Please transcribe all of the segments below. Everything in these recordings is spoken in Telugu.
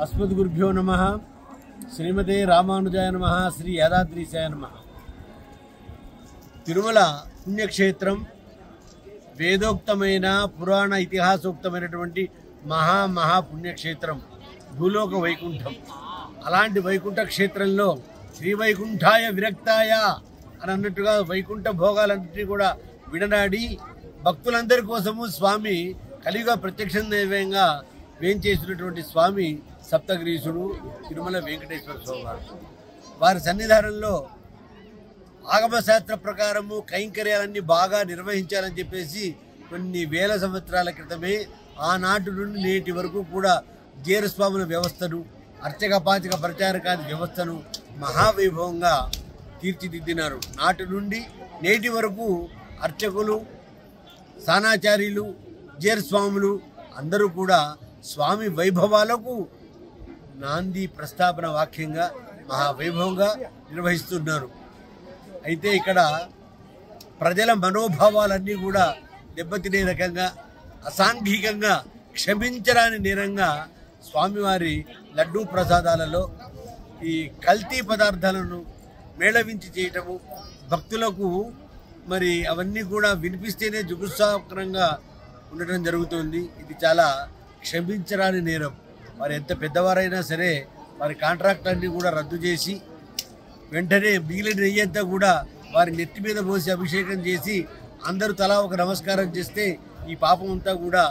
अस्मद्गुरुभ्यो नमः। श्रीमते रामानुजाय नमः। श्री यादाद्रीशाय नमः। తిరుమల పుణ్యక్షేత్రం వేదోక్తమైన పురాణ ఇతిహాసోక్తమైనటువంటి మహా పుణ్యక్షేత్రం భూలోక వైకుంఠం. అలాంటి వైకుంఠ క్షేత్రంలో శ్రీ వైకుంఠాయ విరక్తాయ అని అన్నట్టుగా వైకుంఠ భోగాలన్నింటినీ కూడా విడనాడి భక్తులందరి కోసము స్వామి కలియుగ ప్రత్యక్ష దైవంగా వేంచేసినటువంటి స్వామి సప్తగిరీశుడు తిరుమల వెంకటేశ్వర స్వామి వారు. వారి సన్నిధానంలో ఆగమశాస్త్ర ప్రకారము కైంకర్యాలన్నీ బాగా నిర్వహించాలని చెప్పేసి కొన్ని వేల సంవత్సరాల క్రితమే ఆనాటి నుండి నేటి వరకు కూడా జీరస్వాముల వ్యవస్థను, అర్చక పాచక ప్రచారకాది వ్యవస్థను మహావైభవంగా తీర్చిదిద్దినారు. నాటి నుండి నేటి వరకు అర్చకులు, సానాచార్యులు, జీరస్వాములు అందరూ కూడా స్వామి వైభవాలకు నాంది ప్రస్తాపన వాక్యంగా మహావైభవంగా నిర్వహిస్తున్నారు. అయితే ఇక్కడ ప్రజల మనోభావాలన్నీ కూడా దెబ్బతినే రకంగా, అసాంఘికంగా, క్షమించరాని నేరంగా స్వామివారి లడ్డూ ప్రసాదాలలో ఈ కల్తీ పదార్థాలను మేళవించి చేయటము, భక్తులకు మరి అవన్నీ కూడా వినిపిస్తేనే జుగుప్సాకరంగా ఉండటం జరుగుతుంది. ఇది చాలా క్షమించరాని నేరం. వారు ఎంత పెద్దవారైనా సరే వారి కాంట్రాక్ట్ కూడా రద్దు చేసి వెంటనే మిగిలిన నెయ్యంతా కూడా వారి నెత్తి మీద పోసి అభిషేకం చేసి అందరూ తలా ఒక నమస్కారం చేస్తే ఈ పాపం అంతా కూడా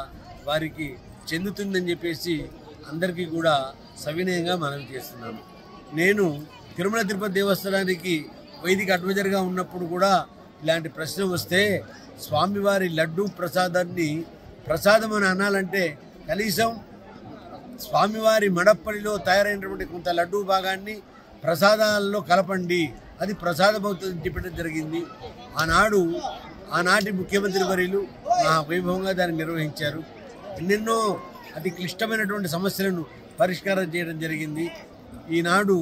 వారికి చెందుతుందని చెప్పేసి అందరికీ కూడా సవినయంగా మనవి చేస్తున్నాను. నేను తిరుమల తిరుపతి దేవస్థానానికి వైదిక అడ్వైజర్గా ఉన్నప్పుడు కూడా ఇలాంటి ప్రశ్న వస్తే స్వామివారి లడ్డూ ప్రసాదాన్ని ప్రసాదం అని అనాలంటే కనీసం స్వామివారి మడప్పలిలో తయారైనటువంటి కొంత లడ్డూ భాగాన్ని ప్రసాదాలలో కలపండి, అది ప్రసాదం అవుతుందని చెప్పడం జరిగింది. ఆనాటి ముఖ్యమంత్రి వర్యులు వైభవంగా దాన్ని నిర్వహించారు. ఎన్నెన్నో అతి క్లిష్టమైనటువంటి సమస్యలను పరిష్కారం చేయడం జరిగింది. ఈనాడు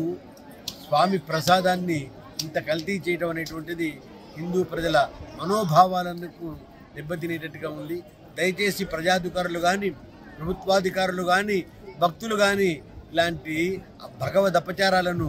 స్వామి ప్రసాదాన్ని ఇంత కల్తీ చేయడం అనేటువంటిది హిందూ ప్రజల మనోభావాలకు దెబ్బతినేటట్టుగా ఉంది. దయచేసి ప్రజాధికారులు కానీ, ప్రభుత్వాధికారులు కానీ, భక్తులు కానీ ఇలాంటి భగవద్ అపచారాలను